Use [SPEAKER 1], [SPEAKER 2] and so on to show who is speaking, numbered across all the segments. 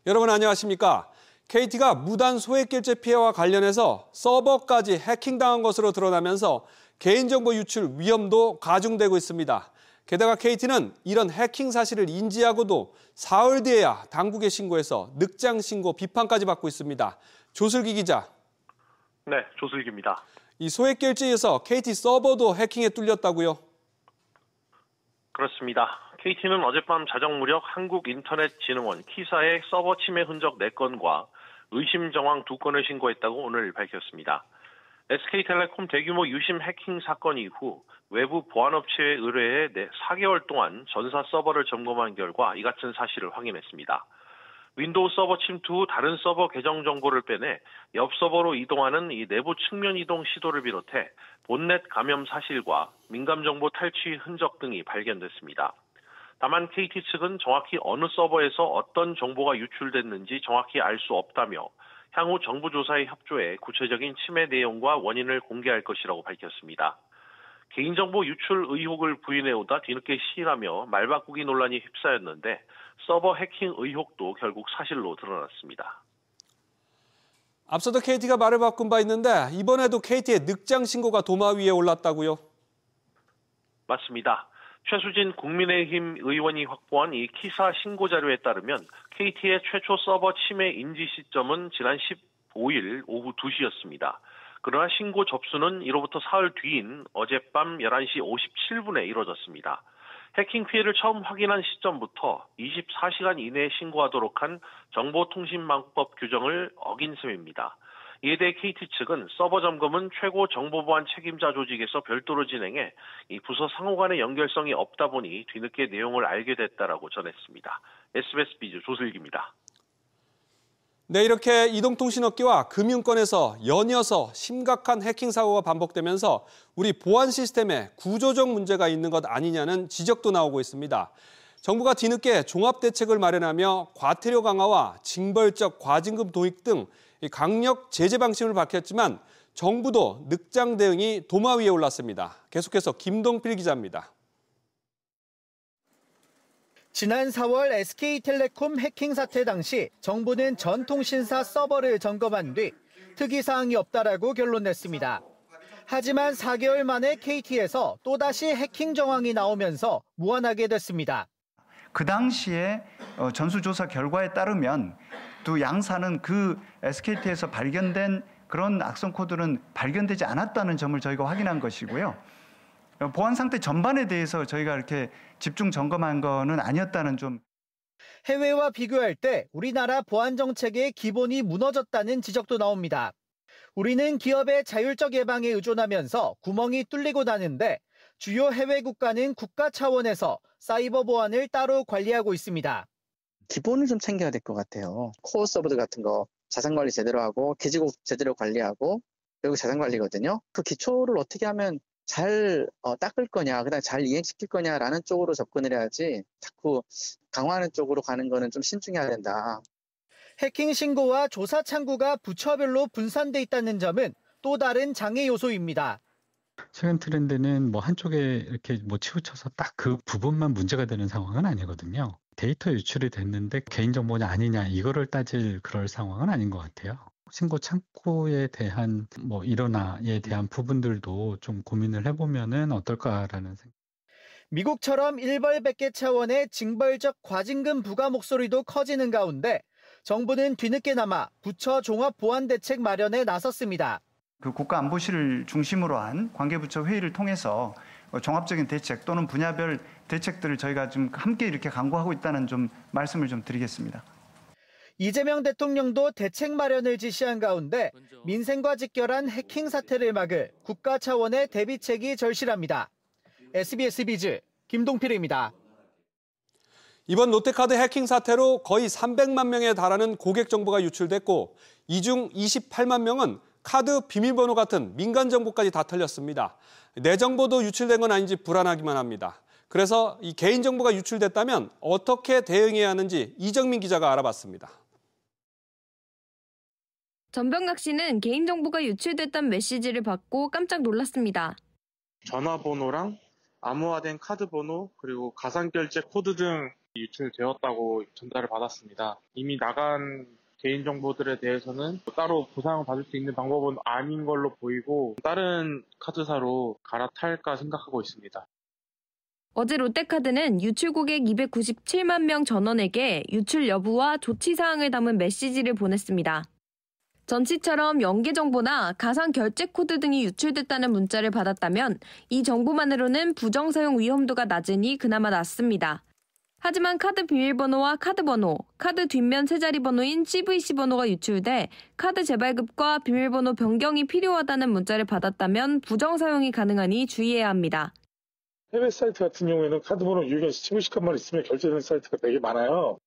[SPEAKER 1] 여러분 안녕하십니까? KT가 무단 소액 결제 피해와 관련해서 서버까지 해킹당한 것으로 드러나면서 개인정보 유출 위험도 가중되고 있습니다. 게다가 KT는 이런 해킹 사실을 인지하고도 사흘 뒤에야 당국에 신고해서 늑장 신고 비판까지 받고 있습니다. 조슬기 기자.
[SPEAKER 2] 네, 조슬기입니다.
[SPEAKER 1] 이 소액 결제에서 KT 서버도 해킹에 뚫렸다고요?
[SPEAKER 2] 그렇습니다. KT는 어젯밤 자정 무렵 한국인터넷진흥원 키사의 서버 침해 흔적 4건과 의심 정황 2건을 신고했다고 오늘 밝혔습니다. SK텔레콤 대규모 유심 해킹 사건 이후 외부 보안업체에 의뢰해 4개월 동안 전사 서버를 점검한 결과 이 같은 사실을 확인했습니다. 윈도우 서버 침투 후 다른 서버 계정 정보를 빼내 옆 서버로 이동하는 이 내부 측면 이동 시도를 비롯해 본넷 감염 사실과 민감 정보 탈취 흔적 등이 발견됐습니다. 다만 KT 측은 정확히 어느 서버에서 어떤 정보가 유출됐는지 정확히 알 수 없다며 향후 정부 조사에 협조해 구체적인 침해 내용과 원인을 공개할 것이라고 밝혔습니다. 개인정보 유출 의혹을 부인해오다 뒤늦게 시인하며 말바꾸기 논란이 휩싸였는데 서버 해킹 의혹도 결국 사실로 드러났습니다.
[SPEAKER 1] 앞서도 KT가 말을 바꾼 바 있는데 이번에도 KT의 늑장 신고가 도마 위에 올랐다고요?
[SPEAKER 2] 맞습니다. 최수진 국민의힘 의원이 확보한 이 키사 신고 자료에 따르면 KT의 최초 서버 침해 인지 시점은 지난 15일 오후 2시였습니다. 그러나 신고 접수는 이로부터 사흘 뒤인 어젯밤 11시 57분에 이뤄졌습니다. 해킹 피해를 처음 확인한 시점부터 24시간 이내에 신고하도록 한 정보통신망법 규정을 어긴 셈입니다. 이에 대해 KT 측은 서버 점검은 최고 정보보안 책임자 조직에서 별도로 진행해 이 부서 상호 간의 연결성이 없다 보니 뒤늦게 내용을 알게 됐다라고 전했습니다. SBS 비즈 조슬기입니다.
[SPEAKER 1] 네, 이렇게 이동통신업계와 금융권에서 연이어서 심각한 해킹 사고가 반복되면서 우리 보안 시스템에 구조적 문제가 있는 것 아니냐는 지적도 나오고 있습니다. 정부가 뒤늦게 종합대책을 마련하며 과태료 강화와 징벌적 과징금 도입 등 강력 제재 방침을 밝혔지만 정부도 늑장 대응이 도마 위에 올랐습니다. 계속해서 김동필 기자입니다.
[SPEAKER 3] 지난 4월 SK텔레콤 해킹 사태 당시 정부는 전 통신사 서버를 점검한 뒤 특이사항이 없다라고 결론냈습니다. 하지만 4개월 만에 KT에서 또다시 해킹 정황이 나오면서 무안하게 됐습니다.
[SPEAKER 4] 그 당시에 전수조사 결과에 따르면 또 양사는 그 SKT에서 발견된 그런 악성 코드는 발견되지 않았다는 점을 저희가 확인한 것이고요. 보안 상태 전반에 대해서 저희가 이렇게 집중 점검한 거는 아니었다는 점.
[SPEAKER 3] 해외와 비교할 때 우리나라 보안 정책의 기본이 무너졌다는 지적도 나옵니다. 우리는 기업의 자율적 예방에 의존하면서 구멍이 뚫리고 나는데 주요 해외 국가는 국가 차원에서 사이버 보안을 따로 관리하고 있습니다.
[SPEAKER 5] 기본을 좀 챙겨야 될 것 같아요. 코어 서버들 같은 거 자산 관리 제대로 하고 기지국 제대로 관리하고 그리고 자산 관리거든요. 그 기초를 어떻게 하면 잘 닦을 거냐, 그다음에 잘 이행시킬 거냐라는 쪽으로 접근을 해야지 자꾸 강화하는 쪽으로 가는 거는 좀 신중해야 된다.
[SPEAKER 3] 해킹 신고와 조사 창구가 부처별로 분산돼 있다는 점은 또 다른 장애 요소입니다.
[SPEAKER 6] 최근 트렌드는 한쪽에 이렇게 치우쳐서 딱 그 부분만 문제가 되는 상황은 아니거든요. 데이터 유출이 됐는데 개인정보냐 아니냐 이거를 따질 그럴 상황은 아닌 것 같아요. 신고 창구에 대한 일원화에 대한 부분들도 좀 고민을 해보면은 어떨까라는 생각.
[SPEAKER 3] 미국처럼 일벌백계 차원의 징벌적 과징금 부과 목소리도 커지는 가운데 정부는 뒤늦게나마 부처 종합 보안 대책 마련에 나섰습니다.
[SPEAKER 4] 그 국가안보실을 중심으로 한 관계부처 회의를 통해서 종합적인 대책 또는 분야별 대책들을 저희가 좀 함께 이렇게 강구하고 있다는 좀 말씀을 좀 드리겠습니다.
[SPEAKER 3] 이재명 대통령도 대책 마련을 지시한 가운데 민생과 직결한 해킹 사태를 막을 국가 차원의 대비책이 절실합니다. SBS 비즈 김동필입니다.
[SPEAKER 1] 이번 롯데카드 해킹 사태로 거의 300만 명에 달하는 고객 정보가 유출됐고 이 중 28만 명은 카드 비밀번호 같은 민간 정보까지 다 털렸습니다. 내 정보도 유출된 건 아닌지 불안하기만 합니다. 그래서 이 개인정보가 유출됐다면 어떻게 대응해야 하는지 이정민 기자가 알아봤습니다.
[SPEAKER 7] 전병락 씨는 개인정보가 유출됐다는 메시지를 받고 깜짝 놀랐습니다.
[SPEAKER 8] 전화번호랑 암호화된 카드 번호 그리고 가상결제 코드 등 유출되었다고 전달을 받았습니다. 이미 나간 개인정보들에 대해서는 따로 보상을 받을 수 있는 방법은 아닌 걸로 보이고 다른 카드사로 갈아탈까 생각하고 있습니다.
[SPEAKER 7] 어제 롯데카드는 유출 고객 297만 명 전원에게 유출 여부와 조치 사항을 담은 메시지를 보냈습니다. 전치처럼 연계 정보나 가상 결제 코드 등이 유출됐다는 문자를 받았다면 이 정보만으로는 부정 사용 위험도가 낮으니 그나마 낫습니다. 하지만 카드 비밀번호와 카드 번호, 카드 뒷면 세 자리 번호인 CVC 번호가 유출돼 카드 재발급과 비밀번호 변경이 필요하다는 문자를 받았다면 부정 사용이 가능하니 주의해야 합니다.
[SPEAKER 9] 해외 사이트 같은 경우에는 카드 번호 유효기간 CVC 값만 있으면 결제되는 사이트가 되게 많아요.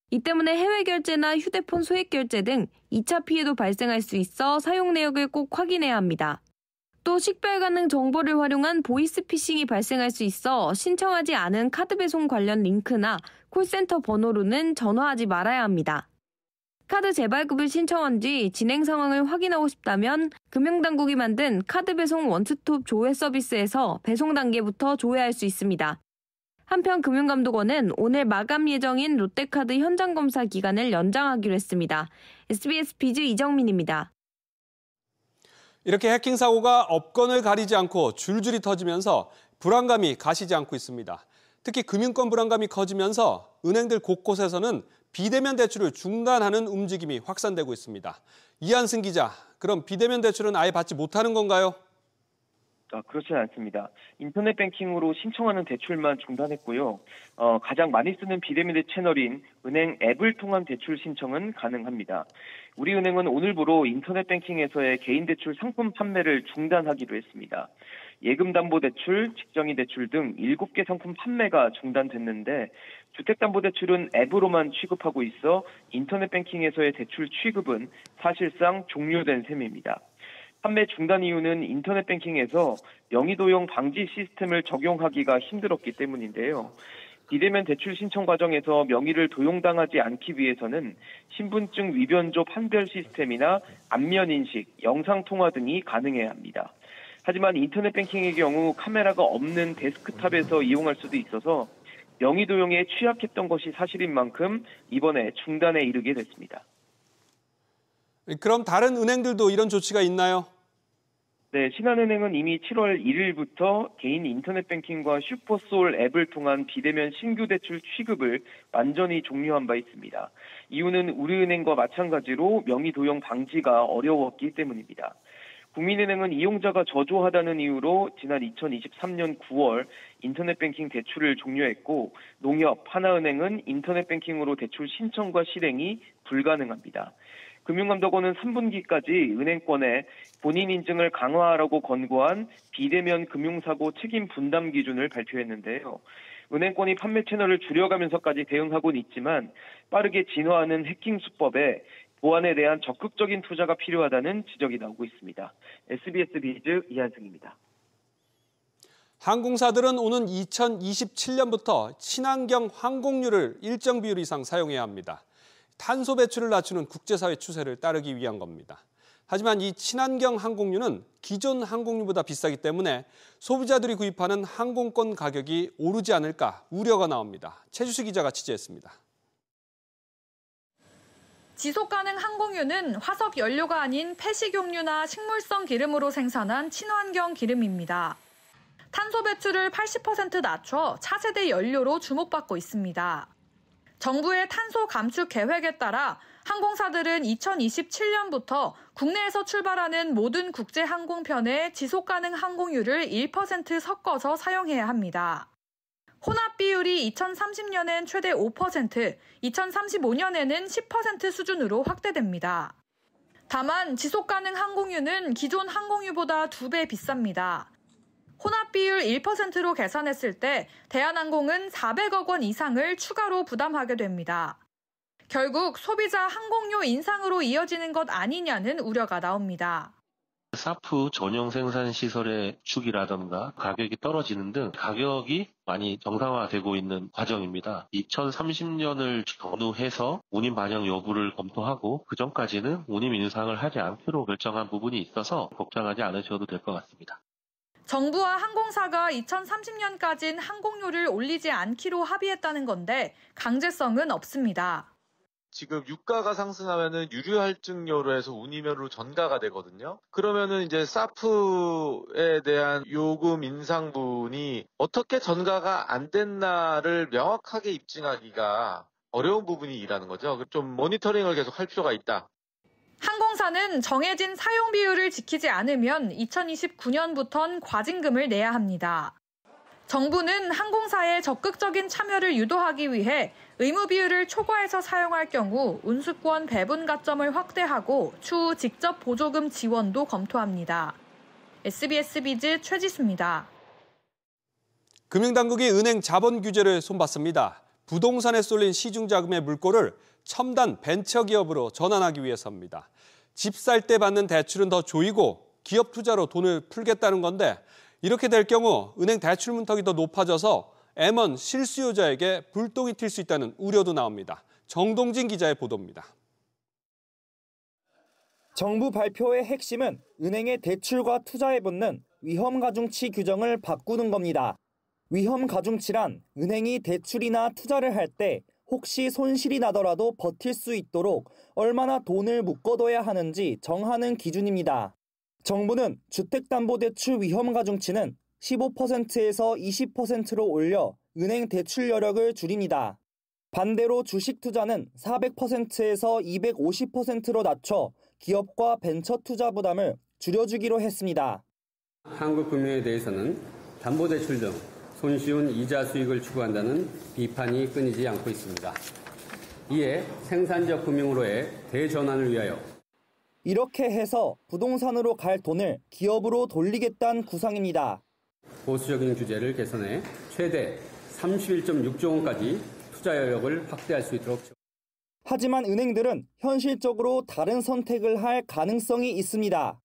[SPEAKER 7] 이 때문에 해외 결제나 휴대폰 소액 결제 등 2차 피해도 발생할 수 있어 사용 내역을 꼭 확인해야 합니다. 또 식별 가능 정보를 활용한 보이스피싱이 발생할 수 있어 신청하지 않은 카드 배송 관련 링크나 콜센터 번호로는 전화하지 말아야 합니다. 카드 재발급을 신청한 뒤 진행 상황을 확인하고 싶다면 금융당국이 만든 카드 배송 원스톱 조회 서비스에서 배송 단계부터 조회할 수 있습니다. 한편 금융감독원은 오늘 마감 예정인 롯데카드 현장 검사 기간을 연장하기로 했습니다. SBS 비즈 이정민입니다.
[SPEAKER 1] 이렇게 해킹 사고가 업건을 가리지 않고 줄줄이 터지면서 불안감이 가시지 않고 있습니다. 특히 금융권 불안감이 커지면서 은행들 곳곳에서는 비대면 대출을 중단하는 움직임이 확산되고 있습니다. 이한승 기자, 그럼 비대면 대출은 아예 받지 못하는 건가요?
[SPEAKER 10] 그렇지는 않습니다. 인터넷 뱅킹으로 신청하는 대출만 중단했고요. 가장 많이 쓰는 비대면 채널인 은행 앱을 통한 대출 신청은 가능합니다. 우리은행은 오늘부로 인터넷 뱅킹에서의 개인 대출 상품 판매를 중단하기로 했습니다. 예금담보대출, 직장인 대출 등 7개 상품 판매가 중단됐는데 주택담보대출은 앱으로만 취급하고 있어 인터넷 뱅킹에서의 대출 취급은 사실상 종료된 셈입니다. 판매 중단 이유는 인터넷 뱅킹에서 명의도용 방지 시스템을 적용하기가 힘들었기 때문인데요. 비대면 대출 신청 과정에서 명의를 도용당하지 않기 위해서는 신분증 위변조 판별 시스템이나 안면 인식, 영상 통화 등이 가능해야 합니다. 하지만 인터넷 뱅킹의 경우 카메라가 없는 데스크탑에서 이용할 수도 있어서 명의 도용에 취약했던 것이 사실인 만큼 이번에 중단에 이르게 됐습니다.
[SPEAKER 1] 그럼 다른 은행들도 이런 조치가 있나요?
[SPEAKER 10] 네, 신한은행은 이미 7월 1일부터 개인 인터넷 뱅킹과 슈퍼솔 앱을 통한 비대면 신규 대출 취급을 완전히 종료한 바 있습니다. 이유는 우리은행과 마찬가지로 명의 도용 방지가 어려웠기 때문입니다. 국민은행은 이용자가 저조하다는 이유로 지난 2023년 9월 인터넷 뱅킹 대출을 종료했고 농협, 하나은행은 인터넷 뱅킹으로 대출 신청과 실행이 불가능합니다. 금융감독원은 3분기까지 은행권에 본인 인증을 강화하라고 권고한 비대면 금융사고 책임 분담 기준을 발표했는데요. 은행권이 판매 채널을 줄여가면서까지 대응하고는 있지만 빠르게 진화하는 해킹 수법에 보안에 대한 적극적인 투자가 필요하다는 지적이 나오고 있습니다. SBS 비즈 이한승입니다.
[SPEAKER 1] 항공사들은 오는 2027년부터 친환경 항공유를 일정 비율 이상 사용해야 합니다. 탄소 배출을 낮추는 국제사회 추세를 따르기 위한 겁니다. 하지만 이 친환경 항공유는 기존 항공유보다 비싸기 때문에 소비자들이 구입하는 항공권 가격이 오르지 않을까 우려가 나옵니다. 최주수 기자가 취재했습니다.
[SPEAKER 11] 지속가능 항공유는 화석 연료가 아닌 폐식용유나 식물성 기름으로 생산한 친환경 기름입니다. 탄소 배출을 80% 낮춰 차세대 연료로 주목받고 있습니다. 정부의 탄소 감축 계획에 따라 항공사들은 2027년부터 국내에서 출발하는 모든 국제 항공편에 지속가능 항공유를 1% 섞어서 사용해야 합니다. 혼합 비율이 2030년엔 최대 5%, 2035년에는 10% 수준으로 확대됩니다. 다만 지속가능 항공유는 기존 항공유보다 2배 비쌉니다. 혼합 비율 1%로 계산했을 때 대한항공은 400억 원 이상을 추가로 부담하게 됩니다. 결국 소비자 항공료 인상으로 이어지는 것 아니냐는 우려가 나옵니다.
[SPEAKER 12] 사프 전용 생산 시설의 축이라던가 가격이 떨어지는 등 가격이 많이 정상화되고 있는 과정입니다. 2030년을 전후해서 운임 반영 여부를 검토하고 그 전까지는 운임 인상을 하지 않기로 결정한 부분이 있어서 걱정하지 않으셔도 될 것 같습니다.
[SPEAKER 11] 정부와 항공사가 2030년까지는 항공료를 올리지 않기로 합의했다는 건데 강제성은 없습니다.
[SPEAKER 13] 지금 유가가 상승하면은 유류 할증료로 해서 운임료로 전가가 되거든요. 그러면은 이제 사프에 대한 요금 인상분이 어떻게 전가가 안 됐나를 명확하게 입증하기가 어려운 부분이라는 거죠. 좀 모니터링을 계속 할 필요가 있다.
[SPEAKER 11] 항공사는 정해진 사용 비율을 지키지 않으면 2029년부터는 과징금을 내야 합니다. 정부는 항공사의 적극적인 참여를 유도하기 위해 의무 비율을 초과해서 사용할 경우 운수권 배분 가점을 확대하고 추후 직접 보조금 지원도 검토합니다. SBS 비즈 최지수입니다.
[SPEAKER 1] 금융당국이 은행 자본 규제를 손봤습니다. 부동산에 쏠린 시중자금의 물꼬를 첨단 벤처기업으로 전환하기 위해서입니다. 집 살 때 받는 대출은 더 조이고 기업 투자로 돈을 풀겠다는 건데 이렇게 될 경우 은행 대출 문턱이 더 높아져서 M1 실수요자에게 불똥이 튈 수 있다는 우려도 나옵니다. 정동진 기자의 보도입니다.
[SPEAKER 14] 정부 발표의 핵심은 은행의 대출과 투자에 붙는 위험가중치 규정을 바꾸는 겁니다. 위험가중치란 은행이 대출이나 투자를 할 때 혹시 손실이 나더라도 버틸 수 있도록 얼마나 돈을 묶어둬야 하는지 정하는 기준입니다. 정부는 주택담보대출 위험가중치는 15%에서 20%로 올려 은행 대출 여력을 줄입니다. 반대로 주식 투자는 400%에서 250%로 낮춰 기업과 벤처 투자 부담을 줄여주기로 했습니다.
[SPEAKER 15] 한국금융에 대해서는 담보대출 등 손쉬운 이자 수익을 추구한다는 비판이 끊이지 않고 있습니다. 이에 생산적 금융으로의 대전환을 위하여
[SPEAKER 14] 이렇게 해서 부동산으로 갈 돈을 기업으로 돌리겠다는 구상입니다.
[SPEAKER 15] 보수적인 규제를 개선해 최대 31.6조 원까지 투자 여력을 확대할 수 있도록.
[SPEAKER 14] 하지만 은행들은 현실적으로 다른 선택을 할 가능성이 있습니다.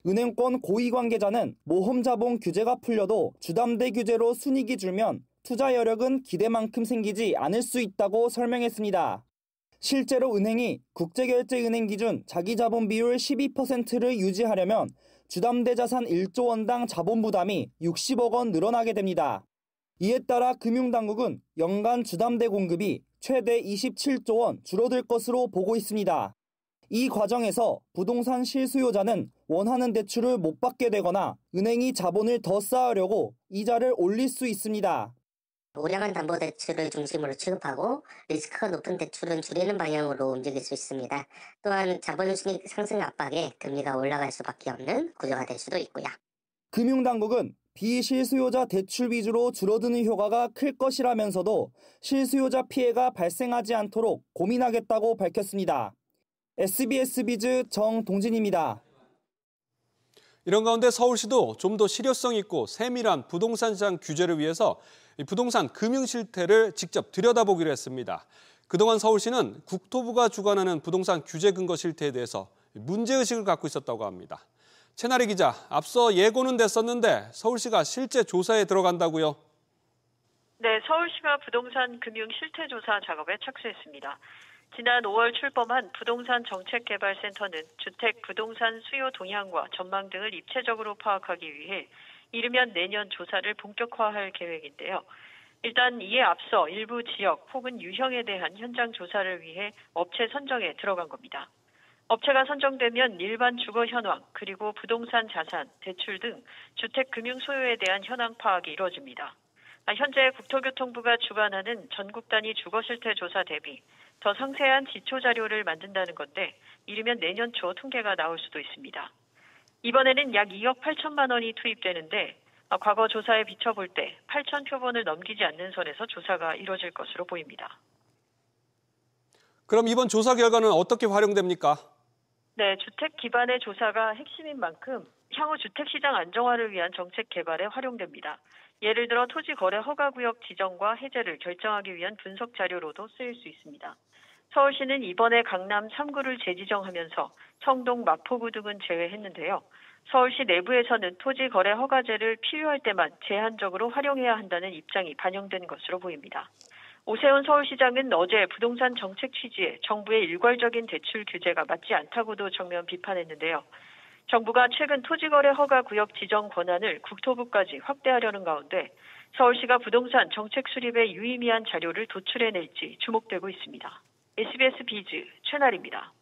[SPEAKER 14] 은행권 고위 관계자는 모험자본 규제가 풀려도 주담대 규제로 순이익이 줄면 투자 여력은 기대만큼 생기지 않을 수 있다고 설명했습니다. 실제로 은행이 국제결제은행 기준 자기자본 비율 12%를 유지하려면 주담대 자산 1조 원당 자본 부담이 60억 원 늘어나게 됩니다. 이에 따라 금융당국은 연간 주담대 공급이 최대 27조 원 줄어들 것으로 보고 있습니다. 이 과정에서 부동산 실수요자는 원하는 대출을 못 받게 되거나 은행이 자본을 더 쌓으려고 이자를 올릴 수 있습니다.
[SPEAKER 16] 우량한 담보대출을 중심으로 취급하고 리스크가 높은 대출은 줄이는 방향으로 움직일 수 있습니다. 또한 자본순이익 상승 압박에 금리가 올라갈 수밖에 없는 구조가 될 수도 있고요.
[SPEAKER 14] 금융당국은 비실수요자 대출 위주로 줄어드는 효과가 클 것이라면서도 실수요자 피해가 발생하지 않도록 고민하겠다고 밝혔습니다. SBS 비즈 정동진입니다.
[SPEAKER 1] 이런 가운데 서울시도 좀 더 실효성 있고 세밀한 부동산 시장 규제를 위해서 부동산 금융 실태를 직접 들여다보기로 했습니다. 그동안 서울시는 국토부가 주관하는 부동산 규제 근거 실태에 대해서 문제의식을 갖고 있었다고 합니다. 채나리 기자, 앞서 예고는 됐었는데 서울시가 실제 조사에 들어간다고요?
[SPEAKER 17] 네, 서울시가 부동산 금융 실태 조사 작업에 착수했습니다. 지난 5월 출범한 부동산 정책개발센터는 주택 부동산 수요 동향과 전망 등을 입체적으로 파악하기 위해 이르면 내년 조사를 본격화할 계획인데요. 일단 이에 앞서 일부 지역 혹은 유형에 대한 현장 조사를 위해 업체 선정에 들어간 겁니다. 업체가 선정되면 일반 주거 현황 그리고 부동산 자산, 대출 등 주택 금융 소요에 대한 현황 파악이 이루어집니다. 현재 국토교통부가 주관하는 전국 단위 주거 실태 조사 대비 더 상세한 지초 자료를 만든다는 건데 이르면 내년 초 통계가 나올 수도 있습니다. 이번에는 약 2억 8천만 원이 투입되는데 과거 조사에 비춰볼 때 8천 표본을 넘기지 않는 선에서 조사가 이루어질 것으로 보입니다.
[SPEAKER 1] 그럼 이번 조사 결과는 어떻게 활용됩니까?
[SPEAKER 17] 네, 주택 기반의 조사가 핵심인 만큼 향후 주택시장 안정화를 위한 정책 개발에 활용됩니다. 예를 들어 토지 거래 허가구역 지정과 해제를 결정하기 위한 분석 자료로도 쓰일 수 있습니다. 서울시는 이번에 강남 3구를 재지정하면서 청동, 마포구 등은 제외했는데요. 서울시 내부에서는 토지 거래 허가제를 필요할 때만 제한적으로 활용해야 한다는 입장이 반영된 것으로 보입니다. 오세훈 서울시장은 어제 부동산 정책 취지에 정부의 일괄적인 대출 규제가 맞지 않다고도 정면 비판했는데요. 정부가 최근 토지거래 허가 구역 지정 권한을 국토부까지 확대하려는 가운데 서울시가 부동산 정책 수립에 유의미한 자료를 도출해낼지 주목되고 있습니다. SBS 비즈 최나리입니다.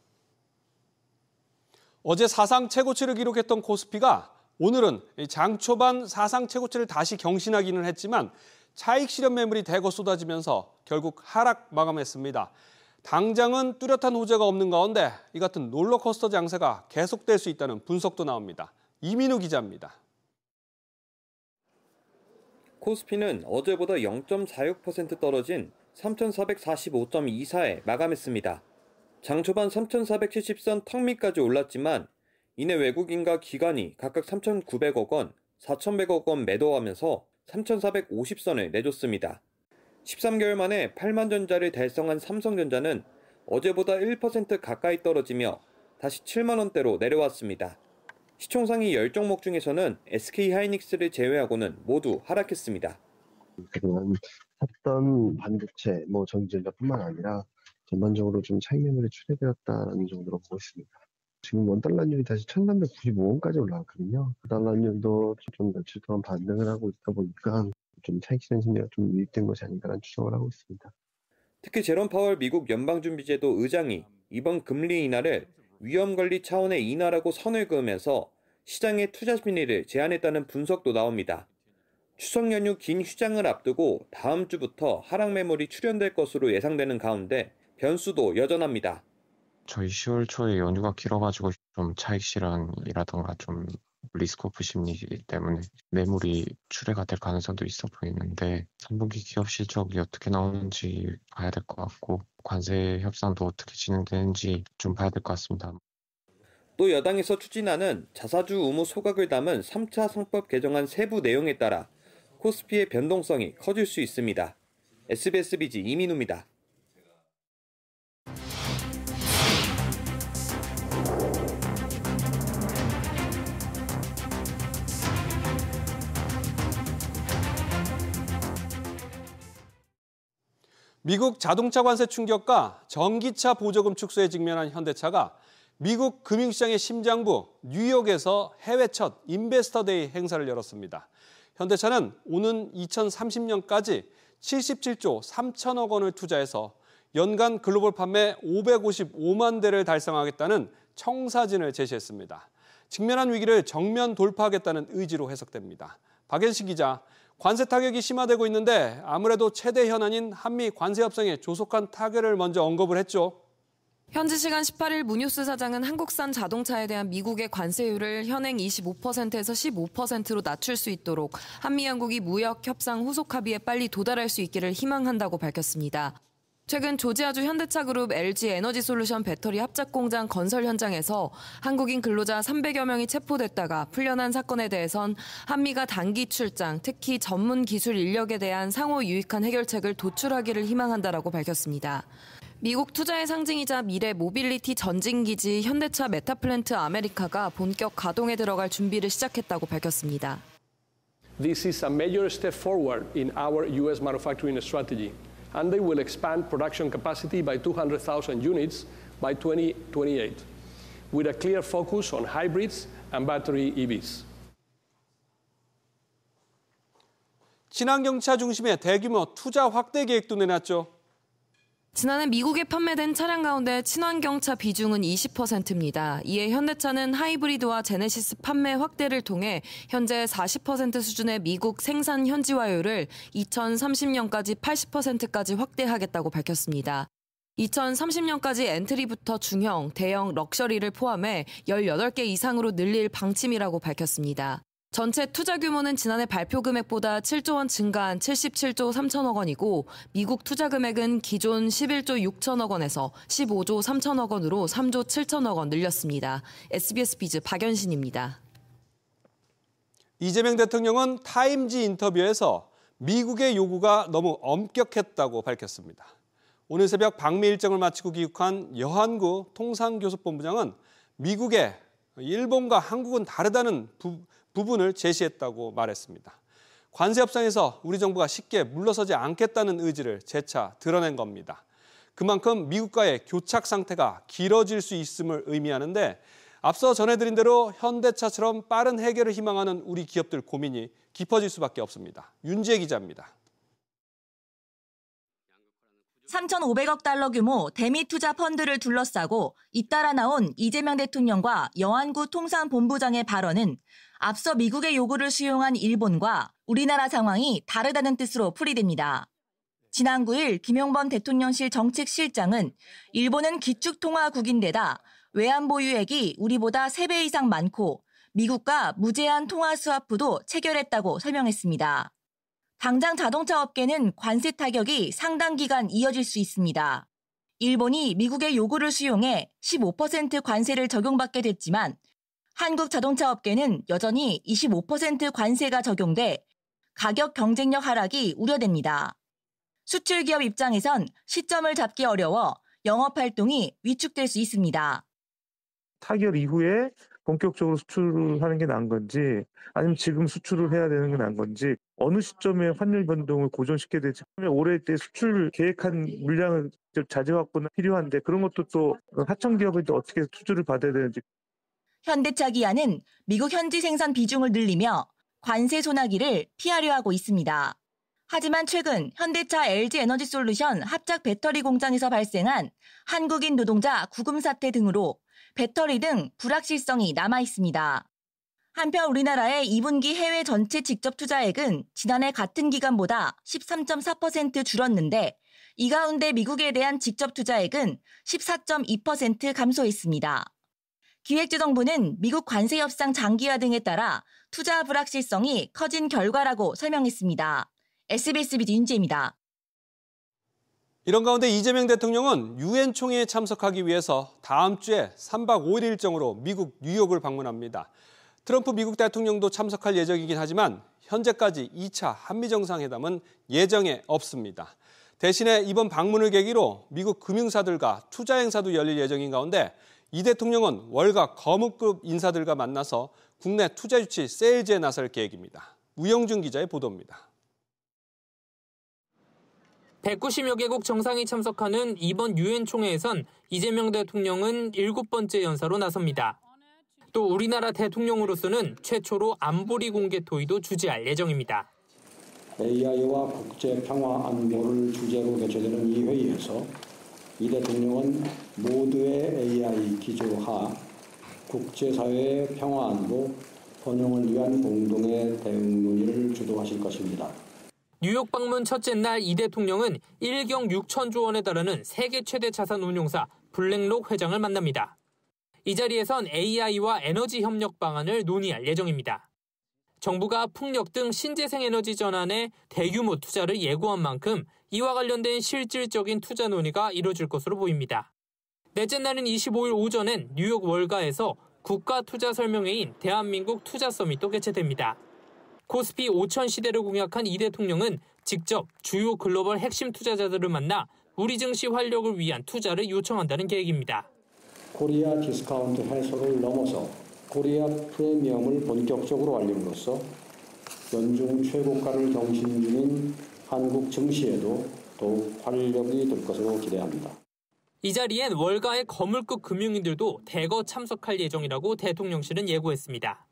[SPEAKER 1] 어제 사상 최고치를 기록했던 코스피가 오늘은 장 초반 사상 최고치를 다시 경신하기는 했지만 차익 실현 매물이 대거 쏟아지면서 결국 하락 마감했습니다. 당장은 뚜렷한 호재가 없는 가운데 이 같은 롤러코스터 장세가 계속될 수 있다는 분석도 나옵니다. 이민우 기자입니다.
[SPEAKER 18] 코스피는 어제보다 0.46% 떨어진 3,445.24에 마감했습니다. 장 초반 3,470선 턱 밑까지 올랐지만 이내 외국인과 기관이 각각 3,900억 원, 4,100억 원 매도하면서 3,450선을 내줬습니다. 13개월 만에 8만 전자를 달성한 삼성전자는 어제보다 1% 가까이 떨어지며 다시 7만 원대로 내려왔습니다. 시총상위 10종목 중에서는 SK하이닉스를 제외하고는 모두 하락했습니다.
[SPEAKER 19] 그동안 샀던 반도체, 전기전자뿐만 아니라 전반적으로 좀 차익 매물이 출회되었다는 정도로 보고 있습니다. 지금 원달러율이 다시 1,395원까지 올라왔거든요. 그 달러율도 좀 며칠 동안 반등을 하고 있다 보니까 좀 차익 실현 심리가 좀 유입된 것이 아닌가라는 추정을 하고 있습니다.
[SPEAKER 18] 특히 제롬 파월 미국 연방준비제도 의장이 이번 금리 인하를 위험관리 차원의 인하라고 선을 그으면서 시장의 투자 심리를 제한했다는 분석도 나옵니다. 추석 연휴 긴 휴장을 앞두고 다음 주부터 하락 매물이 출현될 것으로 예상되는 가운데 변수도 여전합니다.
[SPEAKER 20] 저희 10월 초에 연휴가 길어가지고 좀 차익 실현이라던가 좀 리스크오프 심리 때문에 매물이 출회가 될 가능성도 있어 보이는데 3분기 기업 실적이 어떻게 나오는지 봐야 될 것 같고 관세 협상도 어떻게 진행되는지 좀 봐야 될 것 같습니다.
[SPEAKER 18] 또 여당에서 추진하는 자사주 의무 소각을 담은 3차 상법 개정안 세부 내용에 따라 코스피의 변동성이 커질 수 있습니다. SBS 비즈 이민우입니다.
[SPEAKER 1] 미국 자동차 관세 충격과 전기차 보조금 축소에 직면한 현대차가 미국 금융시장의 심장부 뉴욕에서 해외 첫 인베스터데이 행사를 열었습니다. 현대차는 오는 2030년까지 77조 3천억 원을 투자해서 연간 글로벌 판매 555만 대를 달성하겠다는 청사진을 제시했습니다. 직면한 위기를 정면 돌파하겠다는 의지로 해석됩니다. 박연식 기자, 관세 타격이 심화되고 있는데 아무래도 최대 현안인 한미 관세 협상에 조속한 타결을 먼저 언급을 했죠.
[SPEAKER 7] 현지 시간 18일 무뉴스 사장은 한국산 자동차에 대한 미국의 관세율을 현행 25%에서 15%로 낮출 수 있도록 한미 양국이 무역 협상 후속 합의에 빨리 도달할 수 있기를 희망한다고 밝혔습니다. 최근 조지아주 현대차 그룹 LG 에너지 솔루션 배터리 합작 공장 건설 현장에서 한국인 근로자 300여 명이 체포됐다가 풀려난 사건에 대해선 한미가 단기 출장, 특히 전문 기술 인력에 대한 상호 유익한 해결책을 도출하기를 희망한다라고 밝혔습니다. 미국 투자의 상징이자 미래 모빌리티 전진기지 현대차 메타플랜트 아메리카가 본격 가동에 들어갈 준비를 시작했다고 밝혔습니다.
[SPEAKER 21] This is a major step forward in our U.S. manufacturing strategy. And they will expand production capacity by 200,000 units by 2028, with a clear focus on hybrids and battery EVs.
[SPEAKER 1] 친환경차 중심의 대규모 투자 확대 계획도 내놨죠.
[SPEAKER 7] 지난해 미국에 판매된 차량 가운데 친환경차 비중은 20%입니다. 이에 현대차는 하이브리드와 제네시스 판매 확대를 통해 현재 40% 수준의 미국 생산 현지화율을 2030년까지 80%까지 확대하겠다고 밝혔습니다. 2030년까지 엔트리부터 중형, 대형, 럭셔리를 포함해 18개 이상으로 늘릴 방침이라고 밝혔습니다. 전체 투자 규모는 지난해 발표 금액보다 7조 원 증가한 77조 3천억 원이고 미국 투자 금액은 기존 11조 6천억 원에서 15조 3천억 원으로 3조 7천억 원 늘렸습니다. SBS 비즈 박연신입니다.
[SPEAKER 1] 이재명 대통령은 타임지 인터뷰에서 미국의 요구가 너무 엄격했다고 밝혔습니다. 오늘 새벽 방미 일정을 마치고 귀국한 여한구 통상교섭본부장은 미국의 일본과 한국은 다르다는 부분을 제시했다고 말했습니다. 관세 협상에서 우리 정부가 쉽게 물러서지 않겠다는 의지를 재차 드러낸 겁니다. 그만큼 미국과의 교착 상태가 길어질 수 있음을 의미하는데 앞서 전해드린 대로 현대차처럼 빠른 해결을 희망하는 우리 기업들 고민이 깊어질 수밖에 없습니다. 윤지혜 기자입니다.
[SPEAKER 2] 3,500억 달러 규모 대미 투자 펀드를 둘러싸고 잇따라 나온 이재명 대통령과 여한구 통상본부장의 발언은 앞서 미국의 요구를 수용한 일본과 우리나라 상황이 다르다는 뜻으로 풀이됩니다. 지난 9일 김용범 대통령실 정책실장은 일본은 기축통화국인데다 외환 보유액이 우리보다 3배 이상 많고 미국과 무제한 통화 스와프도 체결했다고 설명했습니다. 당장 자동차 업계는 관세 타격이 상당 기간 이어질 수 있습니다. 일본이 미국의 요구를 수용해 15% 관세를 적용받게 됐지만 한국 자동차 업계는 여전히 25% 관세가 적용돼 가격 경쟁력 하락이 우려됩니다. 수출 기업 입장에선 시점을 잡기 어려워 영업 활동이 위축될 수 있습니다.
[SPEAKER 9] 타결 이후에 본격적으로 수출을 하는 게 나은 건지 아니면 지금 수출을 해야 되는 게 나은 건지 어느 시점에 환율 변동을 고정시켜야 될지 올해 때 수출 계획한 물량을 자재 확보는 필요한데 그런 것도 또 하청 기업이 또 어떻게 수주를 받아야 되는지.
[SPEAKER 2] 현대차 기아는 미국 현지 생산 비중을 늘리며 관세 소나기를 피하려 하고 있습니다. 하지만 최근 현대차 LG에너지솔루션 합작 배터리 공장에서 발생한 한국인 노동자 구금 사태 등으로 배터리 등 불확실성이 남아 있습니다. 한편 우리나라의 2분기 해외 전체 직접 투자액은 지난해 같은 기간보다 13.4% 줄었는데 이 가운데 미국에 대한 직접 투자액은 14.2% 감소했습니다. 기획재정부는 미국 관세 협상 장기화 등에 따라 투자 불확실성이 커진 결과라고 설명했습니다. SBS BD 윤지혜입니다.
[SPEAKER 1] 이런 가운데 이재명 대통령은 유엔 총회에 참석하기 위해서 다음 주에 3박 5일 일정으로 미국 뉴욕을 방문합니다. 트럼프 미국 대통령도 참석할 예정이긴 하지만 현재까지 2차 한미정상회담은 예정에 없습니다. 대신에 이번 방문을 계기로 미국 금융사들과 투자 행사도 열릴 예정인 가운데 이 대통령은 월가 거무급 인사들과 만나서 국내 투자 유치 세일즈에 나설 계획입니다. 우영준 기자의 보도입니다.
[SPEAKER 22] 190여 개국 정상이 참석하는 이번 유엔 총회에선 이재명 대통령은 7번째 연사로 나섭니다. 또 우리나라 대통령으로서는 최초로 안보리 공개 토의도 주재할 예정입니다.
[SPEAKER 23] AI와 국제 평화 안보를 주제로 개최되는 이 회의에서 이 대통령은 모두의 AI 기조하 국제사회의 평화 안보 번영을 위한 공동의 대응 논의를 주도하실 것입니다.
[SPEAKER 22] 뉴욕 방문 첫째 날 이 대통령은 1경 6천조 원에 달하는 세계 최대 자산 운용사 블랙록 회장을 만납니다. 이 자리에선 AI와 에너지 협력 방안을 논의할 예정입니다. 정부가 풍력 등 신재생 에너지 전환에 대규모 투자를 예고한 만큼 이와 관련된 실질적인 투자 논의가 이뤄질 것으로 보입니다. 넷째 날인 25일 오전엔 뉴욕 월가에서 국가 투자 설명회인 대한민국 투자 서밋도 개최됩니다. 코스피 5천 시대를 공약한 이 대통령은 직접 주요 글로벌 핵심 투자자들을 만나 우리 증시 활력을 위한 투자를 요청한다는 계획입니다.
[SPEAKER 23] 코리아 디스카운트 해소를 넘어서 코리아 프리미엄을 본격적으로 알림으로써 연중 최고가를 경신 중인 한국 증시에도 더욱 활력이 될 것으로 기대합니다.
[SPEAKER 22] 이 자리엔 월가의 거물급 금융인들도 대거 참석할 예정이라고 대통령실은 예고했습니다.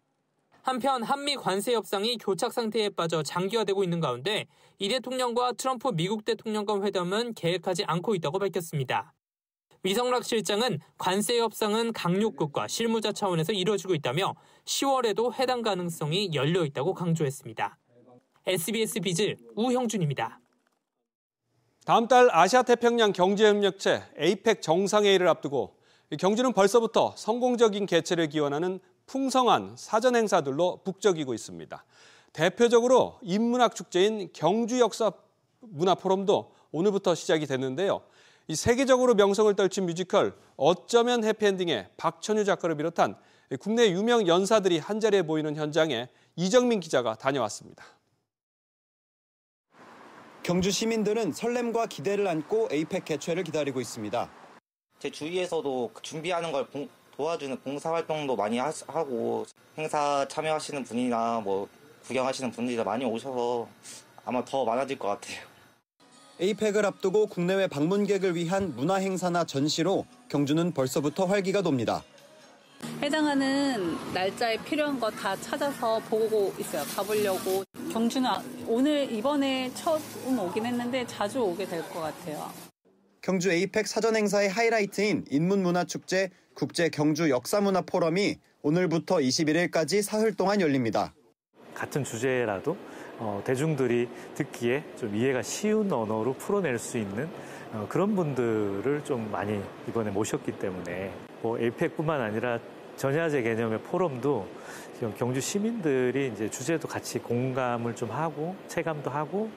[SPEAKER 22] 한편 한미 관세 협상이 교착 상태에 빠져 장기화되고 있는 가운데 이 대통령과 트럼프 미국 대통령 간 회담은 계획하지 않고 있다고 밝혔습니다. 위성락 실장은 관세 협상은 강력국과 실무자 차원에서 이루어지고 있다며 10월에도 회담 가능성이 열려 있다고 강조했습니다. SBS 비즈 우형준입니다.
[SPEAKER 1] 다음 달 아시아태평양 경제협력체 APEC 정상회의를 앞두고 경주는 벌써부터 성공적인 개최를 기원하는 풍성한 사전 행사들로 북적이고 있습니다. 대표적으로 인문학 축제인 경주역사문화포럼도 오늘부터 시작이 됐는데요. 이 세계적으로 명성을 떨친 뮤지컬 어쩌면 해피엔딩의 박천유 작가를 비롯한 국내 유명 연사들이 한자리에 모이는 현장에 이정민 기자가 다녀왔습니다.
[SPEAKER 24] 경주 시민들은 설렘과 기대를 안고 에이펙 개최를 기다리고 있습니다.
[SPEAKER 25] 제 주위에서도 준비하는 걸 도와주는 봉사활동도 많이 하고 행사 참여하시는 분이나 뭐 구경하시는 분들이 많이 오셔서 아마 더 많아질 것 같아요.
[SPEAKER 24] 에이펙을 앞두고 국내외 방문객을 위한 문화행사나 전시로 경주는 벌써부터 활기가 돕니다.
[SPEAKER 3] 해당하는 날짜에 필요한 거 다 찾아서 보고 있어요. 가보려고. 경주는 이번에 처음 오긴 했는데 자주 오게 될 것 같아요.
[SPEAKER 24] 경주 에이펙 사전 행사의 하이라이트인 인문문화축제 국제 경주 역사문화 포럼이 오늘부터 21일까지 사흘 동안 열립니다.
[SPEAKER 4] 같은 주제라도 대중들이 듣기에 좀 이해가 쉬운 언어로 풀어낼 수 있는 그런 분들을 좀 많이 이번에 모셨기 때문에 에이펙뿐만 아니라 전야제 개념의 포럼도 경주 시민들이 이제 주제도 같이 공감을 좀 하고 체감도 하고.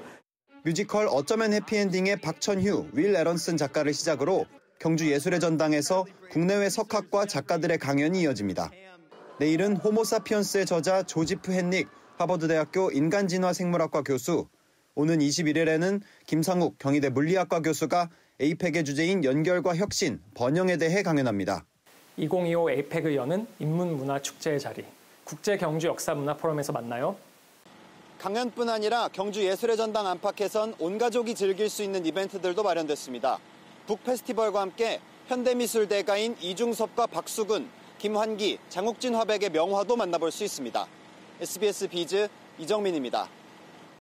[SPEAKER 24] 뮤지컬 어쩌면 해피엔딩의 박천휴, 윌 에런슨 작가를 시작으로 경주 예술의 전당에서 국내외 석학과 작가들의 강연이 이어집니다. 내일은 호모사피언스의 저자 조지프 헨릭, 하버드대학교 인간진화생물학과 교수, 오는 21일에는 김상욱 경희대 물리학과 교수가 에이펙의 주제인 연결과 혁신, 번영에 대해 강연합니다.
[SPEAKER 5] 2025 에이펙을 여는 인문문화축제의 자리, 국제경주역사문화포럼에서 만나요.
[SPEAKER 24] 강연뿐 아니라 경주 예술의 전당 안팎에선 온 가족이 즐길 수 있는 이벤트들도 마련됐습니다. 북페스티벌과 함께 현대미술대가인 이중섭과 박수근, 김환기, 장욱진 화백의 명화도 만나볼 수 있습니다. SBS 비즈 이정민입니다.